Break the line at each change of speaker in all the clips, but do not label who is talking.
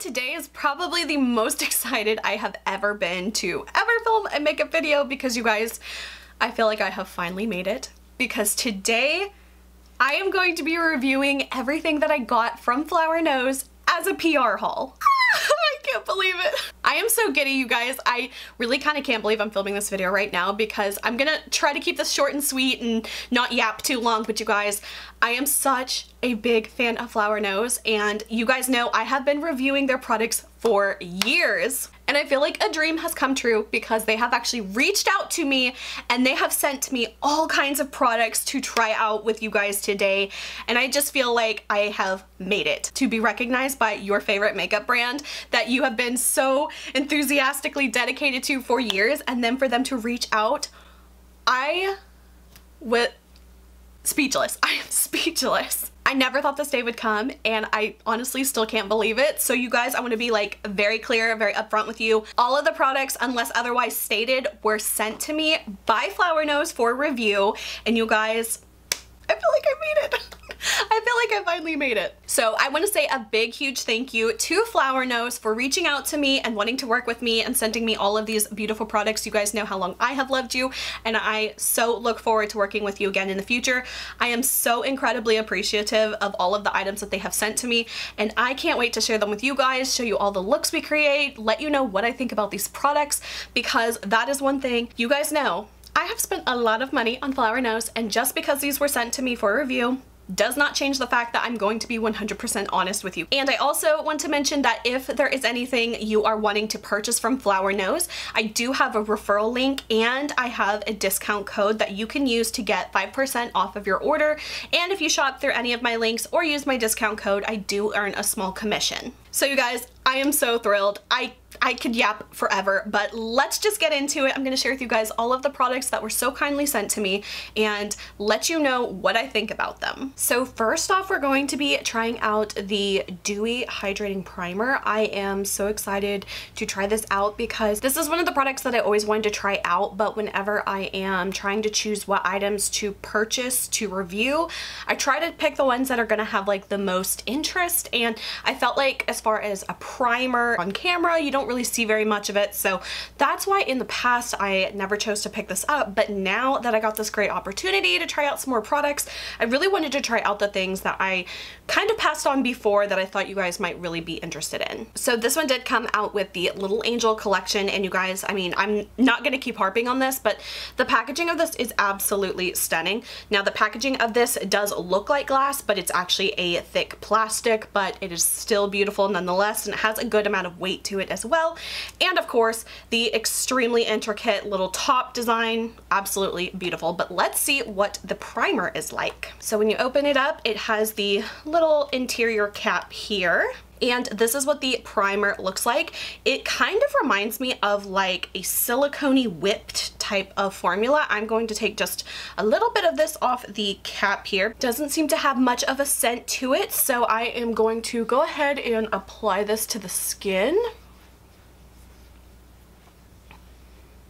today is probably the most excited I have ever been to ever film a makeup video because you guys, I feel like I have finally made it, because today I am going to be reviewing everything that I got from Flower Nose as a PR haul. I can't believe it. I am so giddy, you guys. I really kind of can't believe I'm filming this video right now because I'm gonna try to keep this short and sweet and not yap too long, but you guys, I am such a big fan of Flower Nose, and you guys know I have been reviewing their products for years. And I feel like a dream has come true because they have actually reached out to me and they have sent me all kinds of products to try out with you guys today. And I just feel like I have made it to be recognized by your favorite makeup brand that you have been so enthusiastically dedicated to for years, and then for them to reach out, speechless. I am speechless. I never thought this day would come, and I honestly still can't believe it. So you guys, I want to be like very clear, very upfront with you. All of the products, unless otherwise stated, were sent to me by Flower Nose for review, and you guys, I feel like I made it. I feel like I finally made it. So I want to say a big, huge thank you to Flower Nose for reaching out to me and wanting to work with me and sending me all of these beautiful products. You guys know how long I have loved you, and I so look forward to working with you again in the future. I am so incredibly appreciative of all of the items that they have sent to me, and I can't wait to share them with you guys, show you all the looks we create, let you know what I think about these products, because that is one thing you guys know. I have spent a lot of money on Flower Nose, and just because these were sent to me for review does not change the fact that I'm going to be 100% honest with you. And I also want to mention that if there is anything you are wanting to purchase from Flower Nose, I do have a referral link and I have a discount code that you can use to get 5% off of your order. And if you shop through any of my links or use my discount code, I do earn a small commission. So you guys, I am so thrilled. I could yap forever, but let's just get into it. I'm going to share with you guys all of the products that were so kindly sent to me and let you know what I think about them. So first off, we're going to be trying out the Dewy Hydrating Primer. I am so excited to try this out because this is one of the products that I always wanted to try out, but whenever I am trying to choose what items to purchase to review, I try to pick the ones that are going to have like the most interest, and I felt like as far as a primer on camera, you don't really see very much of it, so that's why in the past I never chose to pick this up. But now that I got this great opportunity to try out some more products, I really wanted to try out the things that I kind of passed on before that I thought you guys might really be interested in. So this one did come out with the Little Angel collection, and you guys, I mean, I'm not going to keep harping on this, but the packaging of this is absolutely stunning. Now the packaging of this does look like glass, but it's actually a thick plastic, but it is still beautiful nonetheless, and it has a good amount of weight to it as well. And of course, the extremely intricate little top design, absolutely beautiful. But let's see what the primer is like. So when you open it up, it has the little interior cap here. And this is what the primer looks like. It kind of reminds me of like a silicone-y whipped type of formula. I'm going to take just a little bit of this off the cap here. Doesn't seem to have much of a scent to it, so I am going to go ahead and apply this to the skin.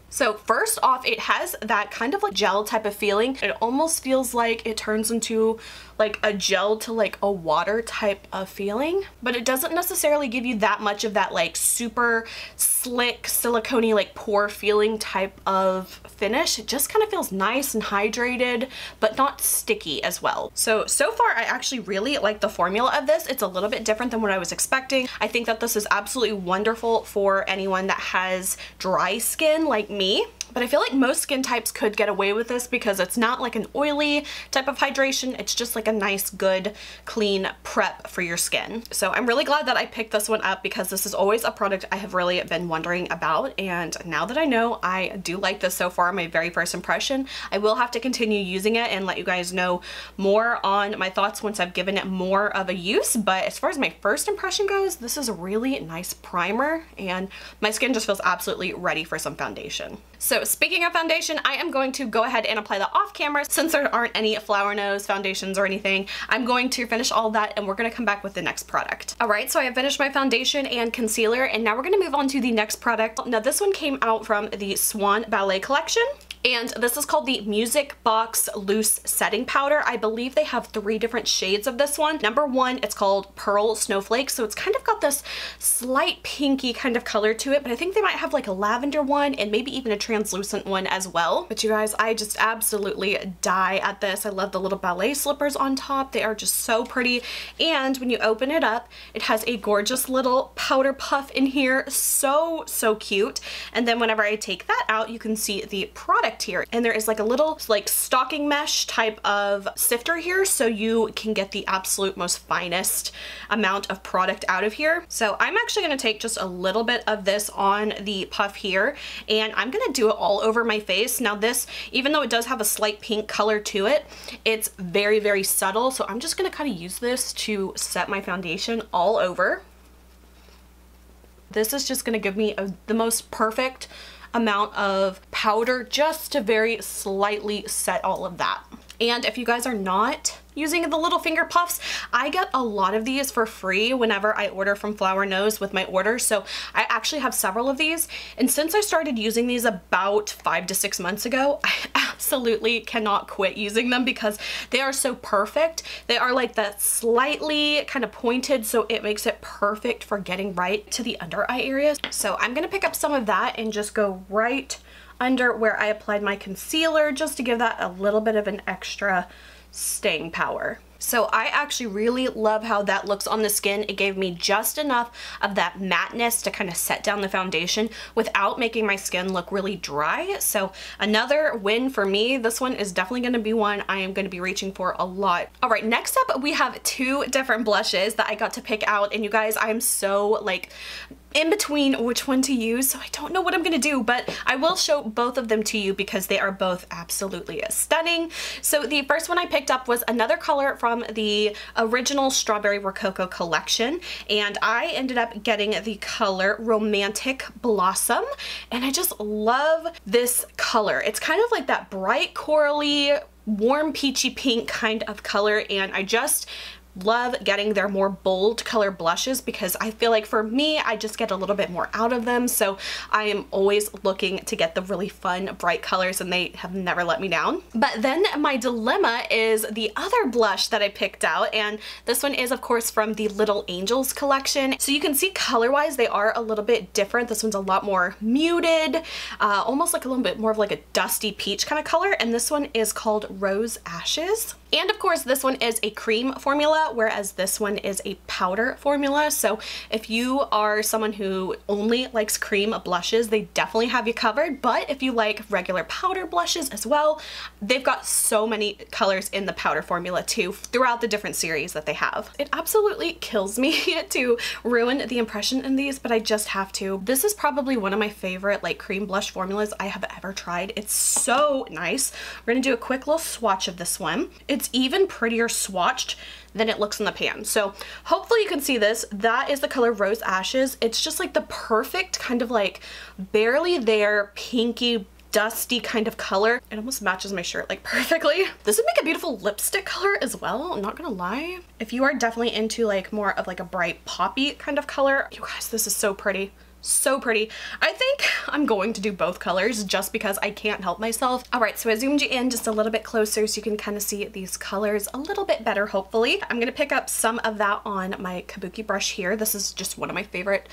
So first off, it has that kind of like gel type of feeling. It almost feels like it turns into like a gel to like a water type of feeling, but it doesn't necessarily give you that much of that like super slick silicone-y like pore feeling type of finish. It just kind of feels nice and hydrated, but not sticky as well. So far I actually really like the formula of this. It's a little bit different than what I was expecting. I think that this is absolutely wonderful for anyone that has dry skin like me. But I feel like most skin types could get away with this because it's not like an oily type of hydration. It's just like a nice, good, clean prep for your skin. So I'm really glad that I picked this one up because this is always a product I have really been wondering about. And now that I know, I do like this so far, my very first impression. I will have to continue using it and let you guys know more on my thoughts once I've given it more of a use. But as far as my first impression goes, this is a really nice primer and my skin just feels absolutely ready for some foundation. So speaking of foundation, I am going to go ahead and apply that off camera since there aren't any Flower Nose foundations or anything. I'm going to finish all of that and we're going to come back with the next product. Alright, so I have finished my foundation and concealer, and now we're going to move on to the next product. Now this one came out from the Swan Ballet collection. And this is called the Music Box Loose Setting Powder. I believe they have 3 different shades of this one. Number 1, it's called Pearl Snowflake. So it's kind of got this slight pinky kind of color to it, but I think they might have like a lavender one and maybe even a translucent one as well. But you guys, I just absolutely die at this. I love the little ballet slippers on top. They are just so pretty. And when you open it up, it has a gorgeous little powder puff in here. So cute. And then whenever I take that out, you can see the product here. And there is like a little like stocking mesh type of sifter here, so you can get the absolute most finest amount of product out of here. So I'm actually going to take just a little bit of this on the puff here, and I'm going to do it all over my face. Now this, even though it does have a slight pink color to it, it's very subtle. So I'm just going to kind of use this to set my foundation all over. This is just going to give me the most perfect amount of powder just to very slightly set all of that. And if you guys are not using the little finger puffs, I get a lot of these for free whenever I order from Flower Nose with my order. So I actually have several of these. And since I started using these about 5 to 6 months ago, I absolutely cannot quit using them because they are so perfect. They are like that slightly kind of pointed, so it makes it perfect for getting right to the under eye areas. So I'm gonna pick up some of that and just go right under where I applied my concealer, just to give that a little bit of an extra staying power. So I actually really love how that looks on the skin. It gave me just enough of that matteness to kind of set down the foundation without making my skin look really dry. So another win for me. This one is definitely going to be one I am going to be reaching for a lot. All right, next up we have 2 different blushes that I got to pick out, and you guys, I'm so like in between which one to use, so I don't know what I'm gonna do, but I will show both of them to you because they are both absolutely stunning. So the first one I picked up was another color from the original Strawberry Rococo collection, and I ended up getting the color Romantic Blossom, and I just love this color. It's kind of like that bright corally, warm peachy pink kind of color, and I just love getting their more bold color blushes because I feel like for me, I just get a little bit more out of them. So I am always looking to get the really fun, bright colors, and they have never let me down. But then my dilemma is the other blush that I picked out, and this one is of course from the Little Angels collection. So you can see color-wise, they are a little bit different. This one's a lot more muted, almost like a little bit more of like a dusty peach kind of color, and this one is called Rose Ashes. And of course, this one is a cream formula, whereas this one is a powder formula. So if you are someone who only likes cream blushes, they definitely have you covered. But if you like regular powder blushes as well, they've got so many colors in the powder formula too, throughout the different series that they have. It absolutely kills me to ruin the impression in these, but I just have to. This is probably one of my favorite like cream blush formulas I have ever tried. It's so nice. We're gonna do a quick little swatch of this one. It's even prettier swatched than it looks in the pan. So hopefully you can see this. That is the color Rose Ashes. It's just like the perfect kind of like barely there pinky dusty kind of color. It almost matches my shirt like perfectly. This would make a beautiful lipstick color as well, I'm not gonna lie. If you are definitely into like more of like a bright poppy kind of color, you guys, this is so pretty. So pretty. I think I'm going to do both colors just because I can't help myself. All right, so I zoomed you in just a little bit closer so you can kind of see these colors a little bit better, hopefully. I'm gonna pick up some of that on my kabuki brush here. This is just one of my favorite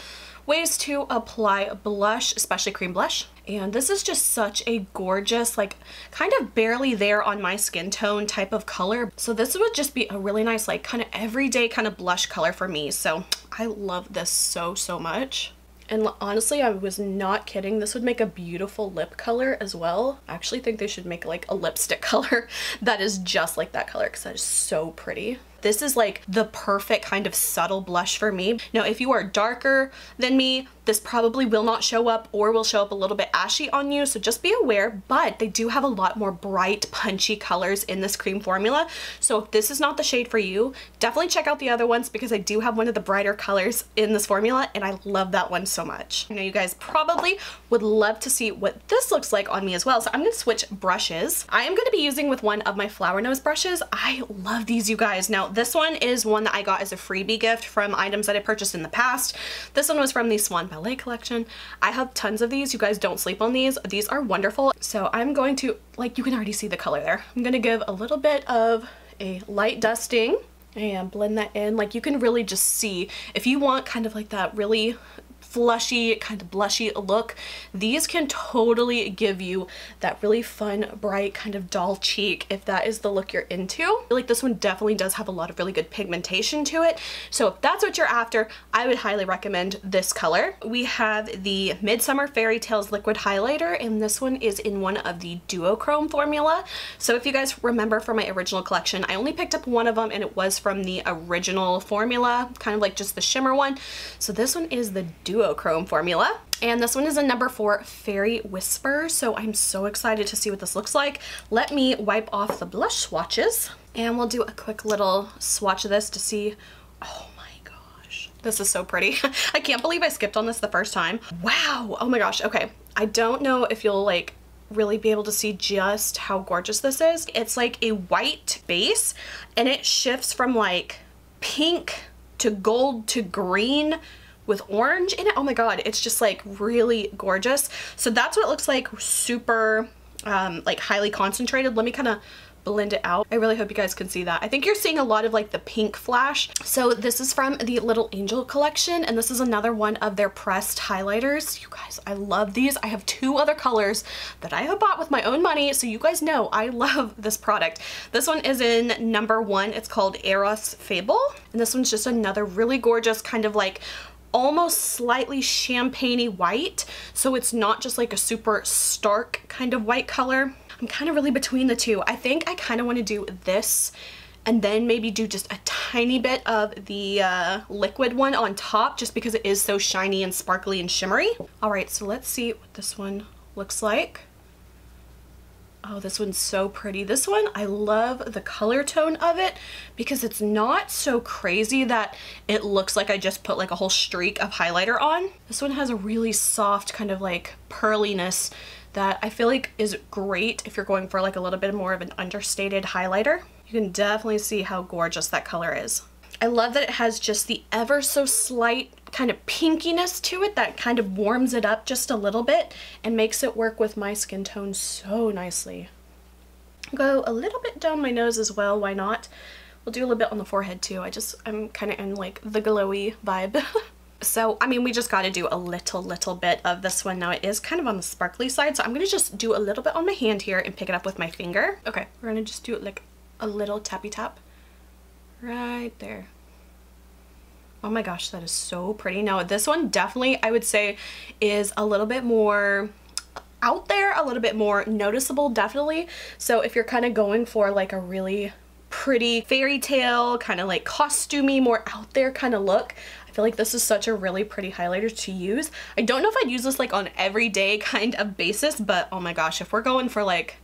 ways to apply blush, especially cream blush. And this is just such a gorgeous, like kind of barely there on my skin tone type of color. So this would just be a really nice, like kind of everyday kind of blush color for me. So I love this so much. And honestly, I was not kidding. This would make a beautiful lip color as well. I actually think they should make like a lipstick color that is just like that color because that is so pretty. This is like the perfect kind of subtle blush for me. Now, if you are darker than me, this probably will not show up or will show up a little bit ashy on you, so just be aware, but they do have a lot more bright, punchy colors in this cream formula. So if this is not the shade for you, definitely check out the other ones because I do have one of the brighter colors in this formula and I love that one so much. I know you guys probably would love to see what this looks like on me as well, so I'm gonna switch brushes. I am gonna be using with one of my Flower Nose brushes. I love these, you guys. Now, this one is one that I got as a freebie gift from items that I purchased in the past. This one was from the Swan Ballet collection. I have tons of these. You guys don't sleep on these. These are wonderful. So I'm going to, like, you can already see the color there. I'm gonna give a little bit of a light dusting and blend that in. Like, you can really just see, if you want kind of like that really flushy, kind of blushy look, these can totally give you that really fun, bright, kind of doll cheek if that is the look you're into. I feel like this one definitely does have a lot of really good pigmentation to it. So if that's what you're after, I would highly recommend this color. We have the Midsummer Fairy Tales liquid highlighter, and this one is in one of the duochrome formula. So if you guys remember from my original collection, I only picked up one of them, and it was from the original formula, kind of like just the shimmer one. So this one is the duochrome formula, and this one is a number 4 Fairy Whisper. So I'm so excited to see what this looks like. Let me wipe off the blush swatches, and we'll do a quick little swatch of this to see. Oh my gosh, this is so pretty. I can't believe I skipped on this the first time. Wow, oh my gosh. Okay, I don't know if you'll like really be able to see just how gorgeous this is. It's like a white base, and it shifts from like pink to gold to green with orange in it. Oh my god, it's just like really gorgeous. So that's what it looks like, super like highly concentrated. Let me kind of blend it out. I really hope you guys can see that. I think you're seeing a lot of like the pink flash. So this is from the Little Angel collection, and this is another one of their pressed highlighters. You guys, I love these. I have 2 other colors that I have bought with my own money, so you guys know I love this product. This one is in number 1. It's called Eros Fable, and this one's just another really gorgeous kind of like almost slightly champagne-y white, so it's not just like a super stark kind of white color. I'm kind of really between the two. I think I kind of want to do this and then maybe do just a tiny bit of the liquid one on top, just because it is so shiny and sparkly and shimmery. All right, so let's see what this one looks like. Oh, this one's so pretty. This one, I love the color tone of it because it's not so crazy that it looks like I just put like a whole streak of highlighter on. This one has a really soft kind of like pearliness that I feel like is great if you're going for like a little bit more of an understated highlighter. You can definitely see how gorgeous that color is. I love that it has just the ever so slight kind of pinkiness to it that kind of warms it up just a little bit and makes it work with my skin tone so nicely. Go a little bit down my nose as well, why not? We'll do a little bit on the forehead too. I'm kind of in like the glowy vibe. So, I mean, we just got to do a little bit of this one. Now it is kind of on the sparkly side, so I'm going to just do a little bit on my hand here and pick it up with my finger. Okay, we're going to just do it like a little tappy tap right there. Oh my gosh, that is so pretty. Now this one definitely, I would say, is a little bit more out there, a little bit more noticeable, definitely. So if you're kind of going for like a really pretty fairy tale, kind of like costumey, more out there kind of look, I feel like this is such a really pretty highlighter to use. I don't know if I'd use this like on everyday kind of basis, but oh my gosh, if we're going for like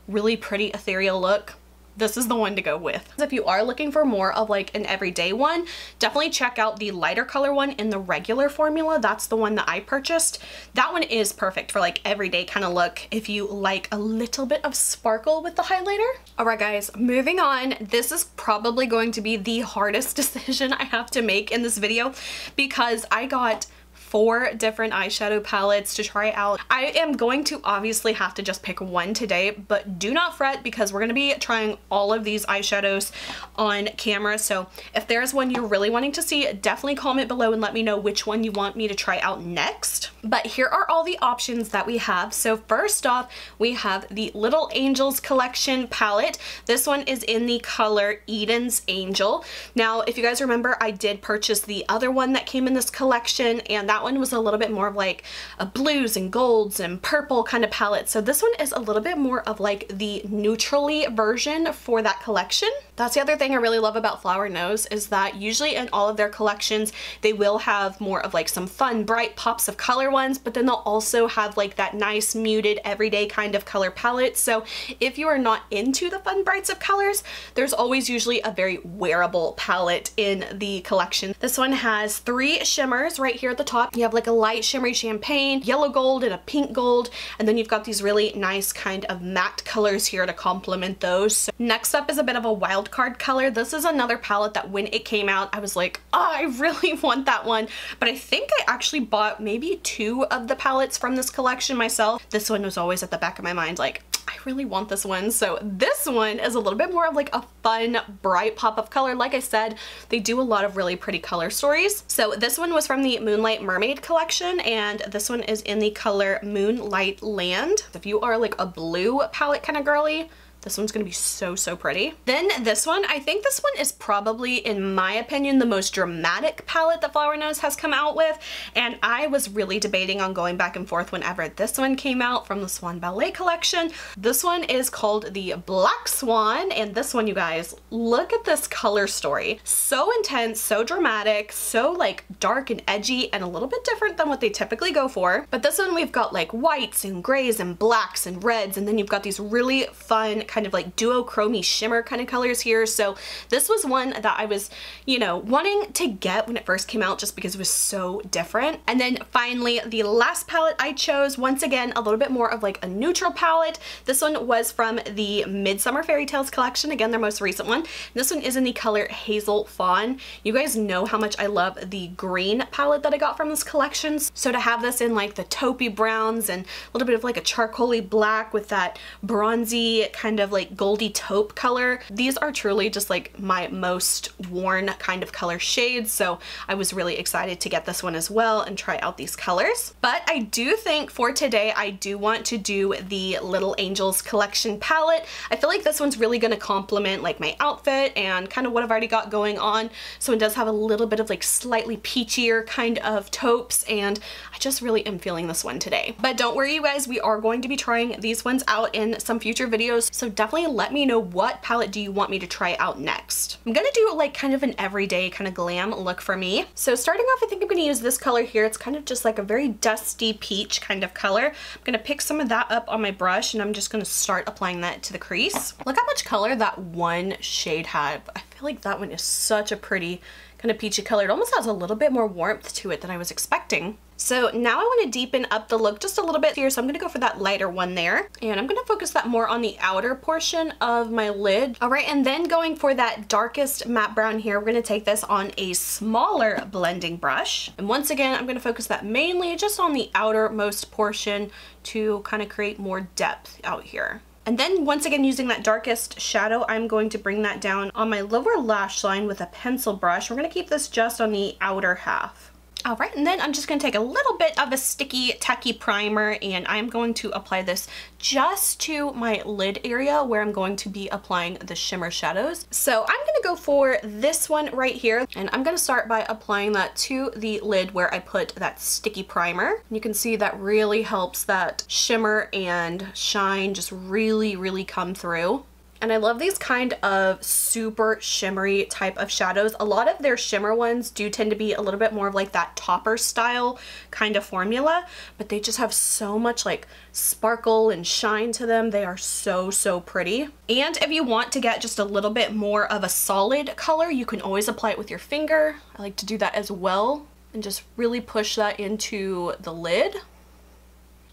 really pretty ethereal look, this is the one to go with. If you are looking for more of like an everyday one, definitely check out the lighter color one in the regular formula. That's the one that I purchased. That one is perfect for like everyday kind of look if you like a little bit of sparkle with the highlighter. All right guys, moving on. This is probably going to be the hardest decision I have to make in this video because I got 4 different eyeshadow palettes to try out. I am going to obviously have to just pick one today, but do not fret because we're going to be trying all of these eyeshadows on camera. So if there's one you're really wanting to see, definitely comment below and let me know which one you want me to try out next. But here are all the options that we have. So first off, we have the Little Angels collection palette. This one is in the color Eden's Angel. Now, if you guys remember, I did purchase the other one that came in this collection, and that one was a little bit more of like a blues and golds and purple kind of palette. So this one is a little bit more of like the neutrally version for that collection. That's the other thing I really love about Flower Nose is that usually in all of their collections, they will have more of like some fun, bright pops of color ones, but then they'll also have like that nice muted everyday kind of color palette. So if you are not into the fun brights of colors, there's always usually a very wearable palette in the collection. This one has 3 shimmers right here at the top. top. You have like a light shimmery champagne, yellow gold, and a pink gold. And then you've got these really nice kind of matte colors here to complement those. So next up is a bit of a wild card color. This is another palette that when it came out, I was like, oh, I really want that one. But I think I actually bought maybe 2 of the palettes from this collection myself. This one was always at the back of my mind, like, I really want this one. So this one is a little bit more of like a fun, bright pop of color. Like I said, they do a lot of really pretty color stories. So this one was from the Moonlight Mermaid collection, and this one is in the color Moonlight Land. If you are like a blue palette kind of girly, this one's gonna be so, so pretty. Then this one, I think this one is probably, in my opinion, the most dramatic palette that Flower Nose has come out with. And I was really debating on going back and forth whenever this one came out from the Swan Ballet collection. This one is called the Black Swan. And this one, you guys, look at this color story. So intense, so dramatic, so like dark and edgy and a little bit different than what they typically go for. But this one, we've got like whites and grays and blacks and reds. And then you've got these really fun kind of like duochrome shimmer kind of colors here. So this was one that I was, you know, wanting to get when it first came out just because it was so different. And then finally, the last palette I chose, once again, a little bit more of like a neutral palette. This one was from the Midsummer Fairy Tales collection, again, their most recent one. And this one is in the color Hazel Fawn. You guys know how much I love the green palette that I got from this collection. So to have this in like the taupey browns and a little bit of like a charcoaly black with that bronzy kind of like goldy taupe color, these are truly just like my most worn kind of color shades. So I was really excited to get this one as well and try out these colors. But I do think for today, I do want to do the Little Angels collection palette. I feel like this one's really going to complement like my outfit and kind of what I've already got going on. So it does have a little bit of like slightly peachier kind of taupes, and I just really am feeling this one today. But don't worry, you guys, we are going to be trying these ones out in some future videos. So definitely let me know what palette do you want me to try out next. I'm gonna do like kind of an everyday kind of glam look for me. So starting off, I think I'm gonna use this color here. It's kind of just like a very dusty peach kind of color. I'm gonna pick some of that up on my brush and I'm just gonna start applying that to the crease. Look how much color that one shade had. I feel like that one is such a pretty kind of peachy color. It almost has a little bit more warmth to it than I was expecting. So now I want to deepen up the look just a little bit here, so I'm going to go for that lighter one there. And I'm going to focus that more on the outer portion of my lid. All right, and then going for that darkest matte brown here, we're going to take this on a smaller blending brush. And once again, I'm going to focus that mainly just on the outermost portion to kind of create more depth out here. And then once again, using that darkest shadow, I'm going to bring that down on my lower lash line with a pencil brush. We're going to keep this just on the outer half. All right, and then I'm just going to take a little bit of a sticky, tacky primer, and I'm going to apply this just to my lid area where I'm going to be applying the shimmer shadows. So I'm going to go for this one right here, and I'm going to start by applying that to the lid where I put that sticky primer. You can see that really helps that shimmer and shine just really come through. And I love these kind of super shimmery type of shadows. A lot of their shimmer ones do tend to be a little bit more of like that topper style kind of formula, but they just have so much like sparkle and shine to them. They are so pretty. And if you want to get just a little bit more of a solid color, you can always apply it with your finger. I like to do that as well and just really push that into the lid.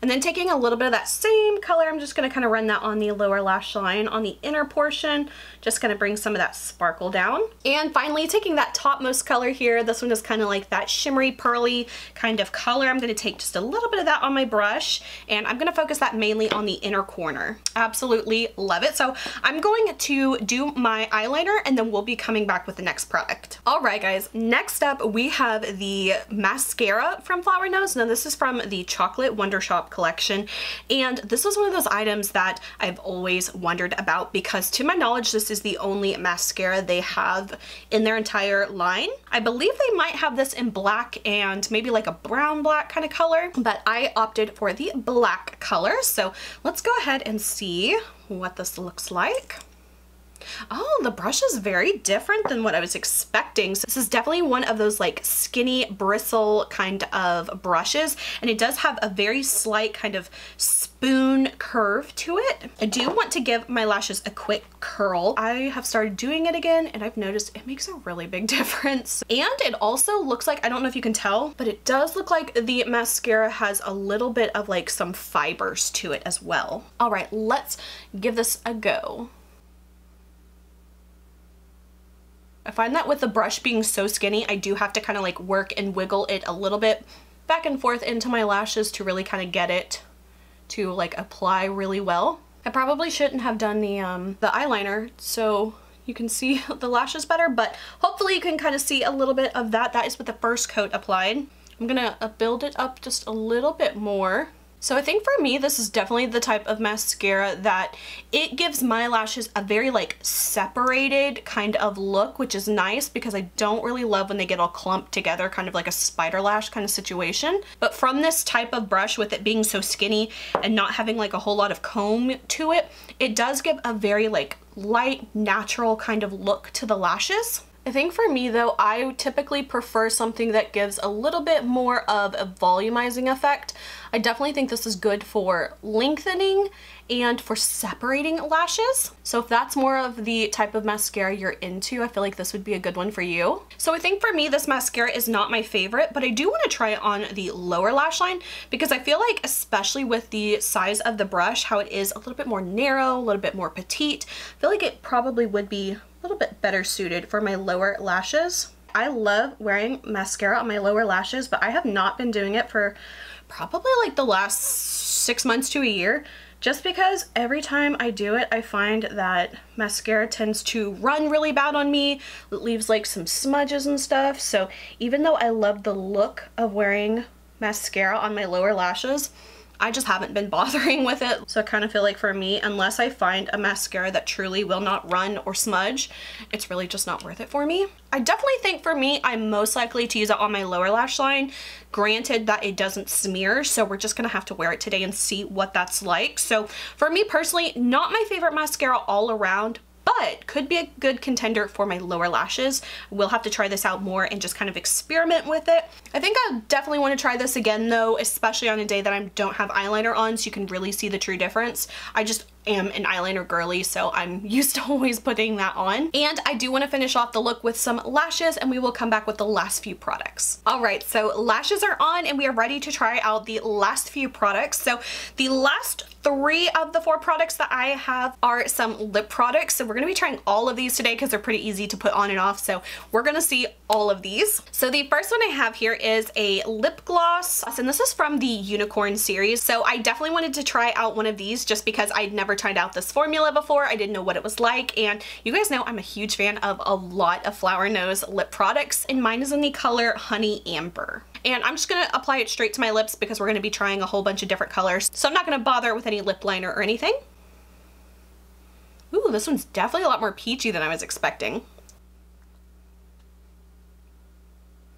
And then taking a little bit of that same color, I'm just going to kind of run that on the lower lash line on the inner portion, just going to bring some of that sparkle down. And finally, taking that topmost color here, this one is kind of like that shimmery pearly kind of color. I'm going to take just a little bit of that on my brush, and I'm going to focus that mainly on the inner corner. Absolutely love it. So I'm going to do my eyeliner, and then we'll be coming back with the next product. All right, guys, next up we have the mascara from Flower Nose. Now this is from the Chocolate Wonder Shop collection, and this was one of those items that I've always wondered about because to my knowledge this is the only mascara they have in their entire line. I believe they might have this in black and maybe like a brown black kind of color, but I opted for the black color. So let's go ahead and see what this looks like. Oh, the brush is very different than what I was expecting. So this is definitely one of those like skinny bristle kind of brushes, and it does have a very slight kind of spoon curve to it. I do want to give my lashes a quick curl. I have started doing it again, and I've noticed it makes a really big difference. And it also looks like, I don't know if you can tell, but it does look like the mascara has a little bit of like some fibers to it as well. All right, let's give this a go. I find that with the brush being so skinny, I do have to kind of like work and wiggle it a little bit back and forth into my lashes to really kind of get it to like apply really well. I probably shouldn't have done the eyeliner so you can see the lashes better, but hopefully you can kind of see a little bit of that. That is with the first coat applied. I'm gonna build it up just a little bit more. So I think for me, this is definitely the type of mascara that it gives my lashes a very like separated kind of look, which is nice because I don't really love when they get all clumped together, kind of like a spider lash kind of situation. But from this type of brush, with it being so skinny and not having like a whole lot of comb to it, it does give a very like light, natural kind of look to the lashes. I think for me though, I typically prefer something that gives a little bit more of a volumizing effect. I definitely think this is good for lengthening and for separating lashes. So if that's more of the type of mascara you're into, I feel like this would be a good one for you. So I think for me, this mascara is not my favorite, but I do want to try it on the lower lash line because I feel like, especially with the size of the brush, how it is a little bit more narrow, a little bit more petite, I feel like it probably would be a little bit better suited for my lower lashes. I love wearing mascara on my lower lashes, but I have not been doing it for probably like the last 6 months to a year, just because every time I do it, I find that mascara tends to run really bad on me. It leaves like some smudges and stuff. So even though I love the look of wearing mascara on my lower lashes, I just haven't been bothering with it. So I kind of feel like for me, unless I find a mascara that truly will not run or smudge, it's really just not worth it for me. I definitely think for me, I'm most likely to use it on my lower lash line, granted that it doesn't smear, so we're just gonna have to wear it today and see what that's like. So for me personally, not my favorite mascara all around, but could be a good contender for my lower lashes. We'll have to try this out more and just kind of experiment with it. I think I definitely want to try this again though, especially on a day that I don't have eyeliner on, so you can really see the true difference. I just am an eyeliner girly, so I'm used to always putting that on. And I do want to finish off the look with some lashes, and we will come back with the last few products. All right, so lashes are on and we are ready to try out the last few products. So the last 3 of the 4 products that I have are some lip products. So we're gonna be trying all of these today because they're pretty easy to put on and off. So we're gonna see all of these. So the first one I have here is a lip gloss, and this is from the Unicorn series. So I definitely wanted to try out one of these just because I'd never tried out this formula before. I didn't know what it was like, and you guys know I'm a huge fan of a lot of Flower Nose lip products, and mine is in the color Honey Amber. And I'm just gonna apply it straight to my lips because we're gonna be trying a whole bunch of different colors. So I'm not gonna bother with any lip liner or anything. Ooh, this one's definitely a lot more peachy than I was expecting.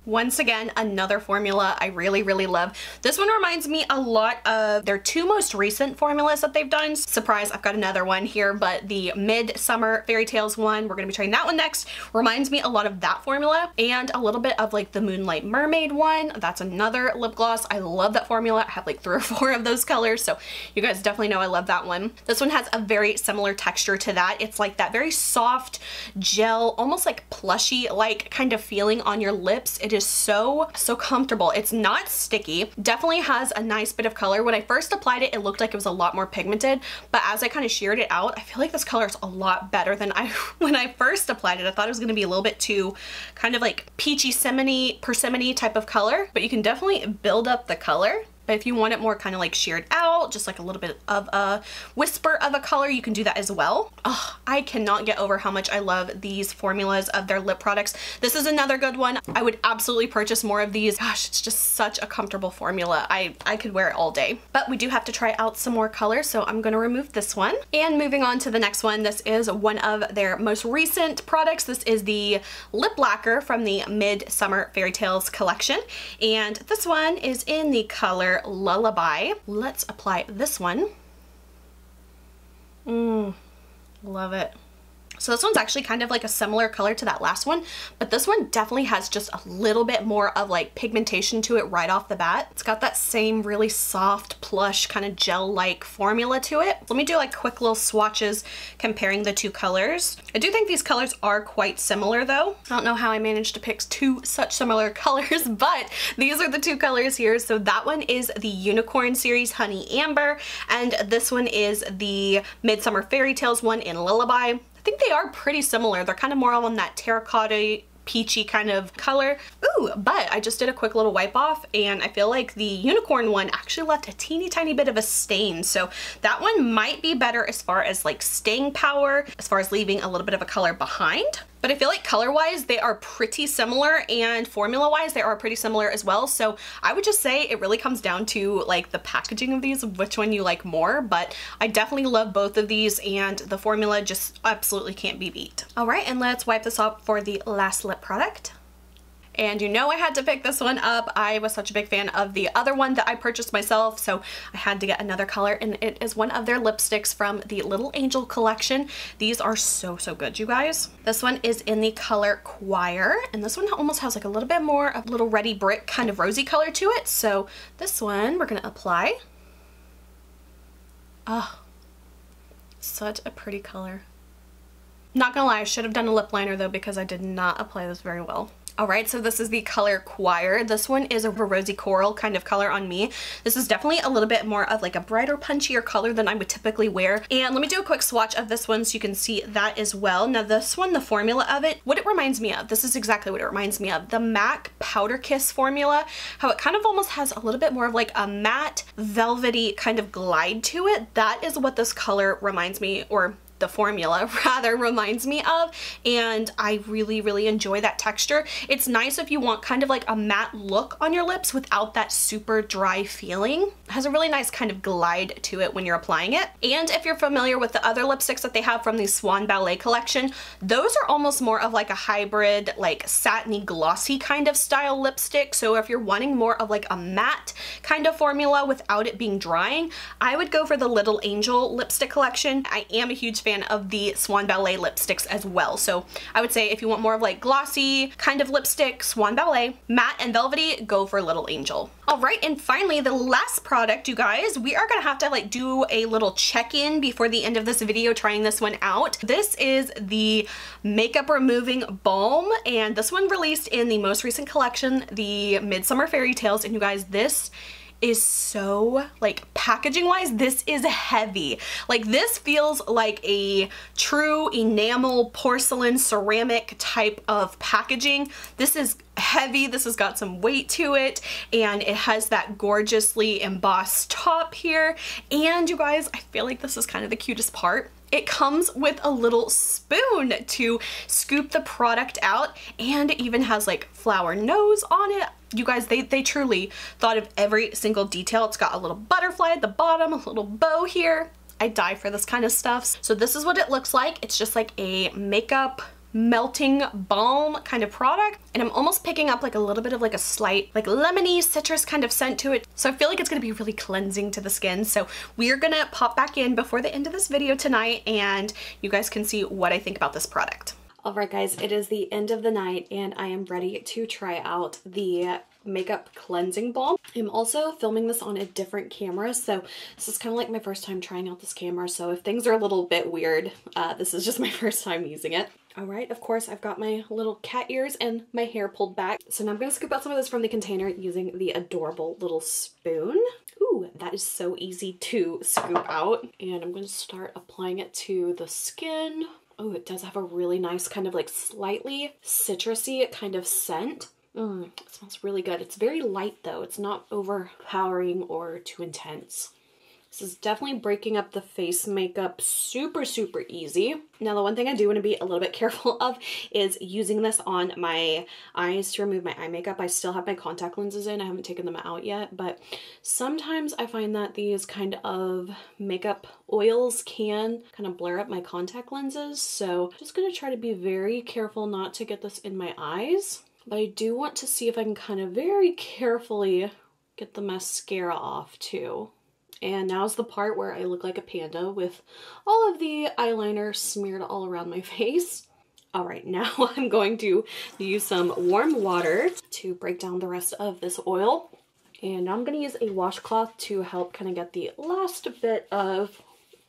Once again, another formula I really, really love. This one reminds me a lot of their 2 most recent formulas that they've done. Surprise, I've got another one here, but the Midsummer Fairy Tales one, we're gonna be trying that one next. Reminds me a lot of that formula, and a little bit of like the Moonlight Mermaid one. That's another lip gloss. I love that formula. I have like 3 or 4 of those colors, so you guys definitely know I love that one. This one has a very similar texture to that. It's like that very soft gel, almost like plushy like kind of feeling on your lips. It is so comfortable. It's not sticky. Definitely has a nice bit of color. When I first applied it, it looked like it was a lot more pigmented, but as I kind of sheared it out, I feel like this color is a lot better than when I first applied it. I thought it was going to be a little bit too kind of like peachy persimmony type of color, but you can definitely build up the color. But if you want it more kind of like sheared out, just like a little bit of a whisper of a color, you can do that as well. Oh, I cannot get over how much I love these formulas of their lip products. This is another good one. I would absolutely purchase more of these. Gosh, it's just such a comfortable formula. I could wear it all day. But we do have to try out some more colors, so I'm gonna remove this one. And moving on to the next one, this is one of their most recent products. This is the lip lacquer from the Midsummer Fairy Tales collection. And this one is in the color Lullaby. Let's apply this one. Love it. So this one's actually kind of like a similar color to that last one, but this one definitely has just a little bit more of like pigmentation to it right off the bat. It's got that same really soft, plush, kind of gel-like formula to it. Let me do like quick little swatches comparing the two colors. I do think these colors are quite similar though. I don't know how I managed to pick two such similar colors, but these are the two colors here. So that one is the Unicorn Series Honey Amber, and this one is the Midsummer Fairy Tales one in Lullaby. I think they are pretty similar. They're kind of more on that terracotta peachy kind of color. Ooh, but I just did a quick little wipe off and I feel like the Unicorn one actually left a teeny tiny bit of a stain. So that one might be better as far as like staying power, as far as leaving a little bit of a color behind. But I feel like color-wise, they are pretty similar, and formula-wise, they are pretty similar as well. So I would just say it really comes down to like the packaging of these, which one you like more. But I definitely love both of these, and the formula just absolutely can't be beat. All right, and let's wipe this off for the last lip product. And you know I had to pick this one up. I was such a big fan of the other one that I purchased myself, so I had to get another color, and it is one of their lipsticks from the Little Angel collection. These are so good, you guys. This one is in the color Choir, and this one almost has like a little bit more of a little Ready Brick kind of rosy color to it. So this one we're gonna apply. Oh, such a pretty color. Not gonna lie, I should have done a lip liner though, because I did not apply this very well. Alright, so this is the color Choir. This one is a rosy coral kind of color on me. This is definitely a little bit more of like a brighter, punchier color than I would typically wear. And let me do a quick swatch of this one so you can see that as well. Now this one, the formula of it, what it reminds me of, this is exactly what it reminds me of. The MAC Powder Kiss formula, how it kind of almost has a little bit more of like a matte, velvety kind of glide to it. That is what this color reminds me, or the formula rather reminds me of, and I really enjoy that texture. It's nice if you want kind of like a matte look on your lips without that super dry feeling. It has a really nice kind of glide to it when you're applying it. And if you're familiar with the other lipsticks that they have from the Swan Ballet collection, those are almost more of like a hybrid, like satiny glossy kind of style lipstick. So if you're wanting more of like a matte kind of formula without it being drying, I would go for the Little Angel lipstick collection. I am a huge fan of the Swan Ballet lipsticks as well. So I would say if you want more of like glossy kind of lipstick, Swan Ballet, matte and velvety, go for Little Angel. All right, and finally the last product, you guys, we are gonna have to like do a little check-in before the end of this video trying this one out. This is the Makeup Removing Balm, and this one released in the most recent collection, the Midsummer Fairy Tales, and you guys, this is so, like, packaging wise, this is heavy. Like, this feels like a true enamel, porcelain, ceramic type of packaging. This is heavy, this has got some weight to it, and it has that gorgeously embossed top here. And you guys, I feel like this is kind of the cutest part. It comes with a little spoon to scoop the product out, and it even has like flower nose on it. You guys, they truly thought of every single detail. It's got a little butterfly at the bottom, a little bow here. I die for this kind of stuff. So this is what it looks like. It's just like a makeup melting balm kind of product, and I'm almost picking up like a little bit of like a slight like lemony citrus kind of scent to it. So I feel like it's gonna be really cleansing to the skin. So we're gonna pop back in before the end of this video tonight, and you guys can see what I think about this product. All right guys, it is the end of the night and I am ready to try out the makeup cleansing balm. I'm also filming this on a different camera, so this is kind of like my first time trying out this camera, so if things are a little bit weird, this is just my first time using it. All right, of course, I've got my little cat ears and my hair pulled back. So now I'm gonna scoop out some of this from the container using the adorable little spoon. Ooh, that is so easy to scoop out. And I'm gonna start applying it to the skin. Oh, it does have a really nice kind of like slightly citrusy kind of scent. It smells really good. It's very light though. It's not overpowering or too intense. This is definitely breaking up the face makeup super easy. Now the one thing I do want to be a little bit careful of is using this on my eyes to remove my eye makeup. I still have my contact lenses in. I haven't taken them out yet, but sometimes I find that these kind of makeup oils can kind of blur up my contact lenses. So I'm just going to try to be very careful not to get this in my eyes. But I do want to see if I can kind of very carefully get the mascara off too. And now's the part where I look like a panda with all of the eyeliner smeared all around my face. All right, now I'm going to use some warm water to break down the rest of this oil. And now I'm gonna use a washcloth to help kind of get the last bit of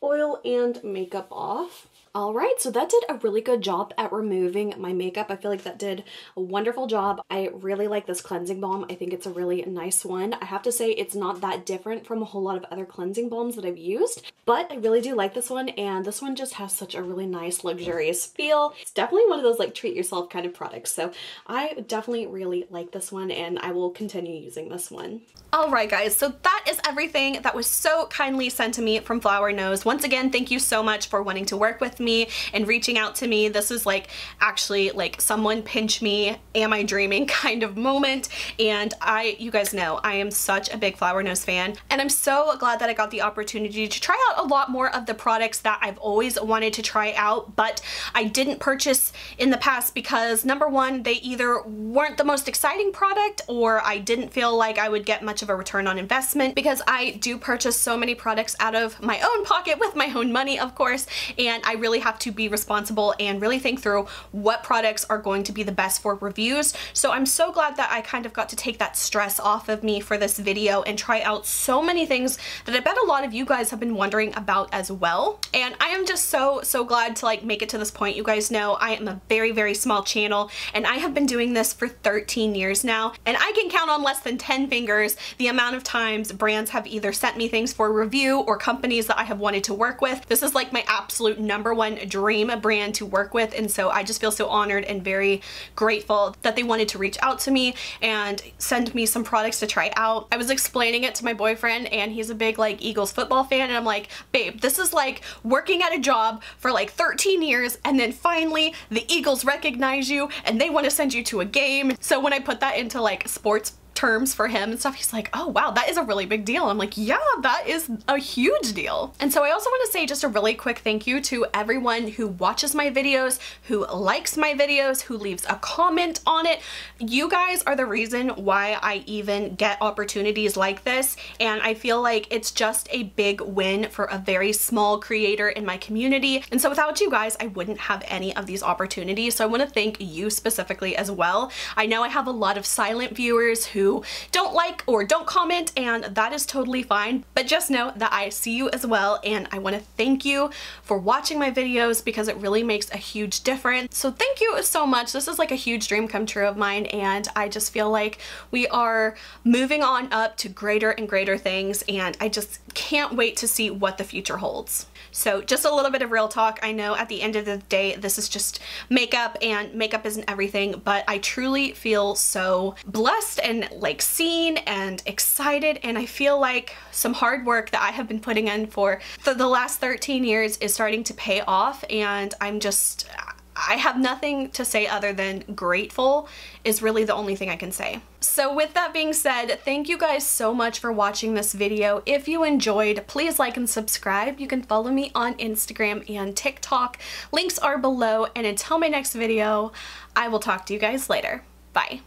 oil and makeup off. All right, so that did a really good job at removing my makeup. I feel like that did a wonderful job. I really like this cleansing balm. I think it's a really nice one. I have to say it's not that different from a whole lot of other cleansing balms that I've used, but I really do like this one, and this one just has such a really nice, luxurious feel. It's definitely one of those like treat yourself kind of products, so I definitely really like this one, and I will continue using this one. All right, guys, so that is everything that was so kindly sent to me from Flower Nose. Once again, thank you so much for wanting to work with me and reaching out to me. This is like actually like someone pinch me, am I dreaming kind of moment. And you guys know I am such a big Flower Nose fan, and I'm so glad that I got the opportunity to try out a lot more of the products that I've always wanted to try out, but I didn't purchase in the past because number one, they either weren't the most exciting product, or I didn't feel like I would get much of a return on investment, because I do purchase so many products out of my own pocket with my own money, of course, and I really have to be responsible and really think through what products are going to be the best for reviews. So I'm so glad that I kind of got to take that stress off of me for this video and try out so many things that I bet a lot of you guys have been wondering about as well. And I am just so glad to like make it to this point. You guys know I am a very small channel, and I have been doing this for 13 years now, and I can count on less than 10 fingers the amount of times brands have either sent me things for review or companies that I have wanted to work with. This is like my absolute #1 dream brand to work with, and so I just feel so honored and very grateful that they wanted to reach out to me and send me some products to try out. I was explaining it to my boyfriend, and he's a big like Eagles football fan, and I'm like, babe, this is like working at a job for like 13 years and then finally the Eagles recognize you and they want to send you to a game. So when I put that into like sports terms for him and stuff, he's like, oh wow, that is a really big deal. I'm like, yeah, that is a huge deal. And so I also want to say just a really quick thank you to everyone who watches my videos, who likes my videos, who leaves a comment on it. You guys are the reason why I even get opportunities like this, and I feel like it's just a big win for a very small creator in my community. And so without you guys, I wouldn't have any of these opportunities. So I want to thank you specifically as well. I know I have a lot of silent viewers who don't like or don't comment, and that is totally fine, but just know that I see you as well, and I want to thank you for watching my videos because it really makes a huge difference. So thank you so much. This is like a huge dream come true of mine, and I just feel like we are moving on up to greater and greater things, and I just can't wait to see what the future holds. So just a little bit of real talk. I know at the end of the day, this is just makeup, and makeup isn't everything, but I truly feel so blessed and like seen and excited, and I feel like some hard work that I have been putting in for the last 13 years is starting to pay off, and I have nothing to say other than grateful is really the only thing I can say. So with that being said, thank you guys so much for watching this video. If you enjoyed, please like and subscribe. You can follow me on Instagram and TikTok. Links are below, and until my next video, I will talk to you guys later. Bye.